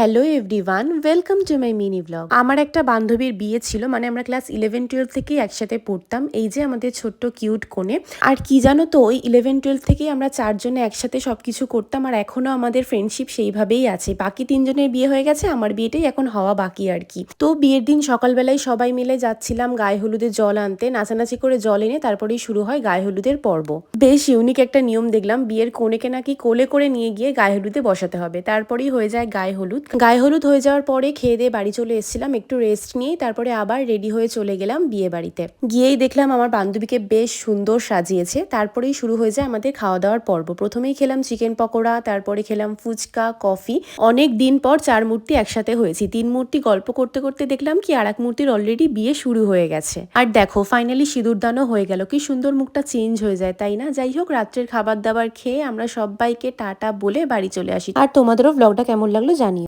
Hello everyone, welcome to my mini blog. আমার একটা বান্ধবীর বিয়ে ছিল, মানে আমরা ক্লাস 11-12 থেকেই একসাথে পড়তাম। এই যে আমাদের ছোট্ট কিউট কোণে। আর কি জানো তো, ওই 11-12 থেকেই আমরা চারজনে একসাথে সবকিছু করতাম, আর এখনো আমাদের ফ্রেন্ডশিপ সেইভাবেই আছে। বাকি তিনজনের বিয়ে হয়ে গেছে, আমার বিয়েটাই এখন হওয়া বাকি আর কি। তো বিয়ের দিন সকালবেলায় সবাই মিলে যাচ্ছিলাম গায়ে হলুদের জল আনতে। নাচানাচি করে জল এনে তারপরেই শুরু হয় গায়ে হলুদের পর্ব। বেশ ইউনিক একটা নিয়ম দেখলাম, বিয়ের কনেকে নাকি কোলে করে নিয়ে গিয়ে গায়ে হলুদে বসাতে হবে, তারপরেই হয়ে যায় গায়ে হলুদ। গায়ে হলুদ হয়ে যাওয়ার পরে খেয়ে দিয়ে বাড়ি চলে এসেছিলাম, একটু রেস্ট নিয়েই তারপরে আবার রেডি হয়ে চলে গেলাম বিয়ে বাড়িতে। গিয়েই দেখলাম আমার বান্ধবীকে বেশ সুন্দর সাজিয়েছে। তারপরেই শুরু হয়ে যায় আমাদের খাওয়া দাওয়ার পর্ব। প্রথমেই খেলাম চিকেন পকোড়া, তারপরে খেলাম ফুচকা, কফি। অনেক দিন পর 4 মূর্তি একসাথে হয়েছি। 3 মূর্তি গল্প করতে করতে দেখলাম কি আর এক মূর্তির অলরেডি বিয়ে শুরু হয়ে গেছে। আর দেখো ফাইনালি সিঁদুরদানও হয়ে গেল। কি সুন্দর মুখটা চেঞ্জ হয়ে যায়, তাই না? যাই হোক, রাত্রের খাবার দাবার খেয়ে আমরা সবাইকে টাটা বলে বাড়ি চলে আসি। আর তোমাদেরও ব্লগটা কেমন লাগলো জানিও।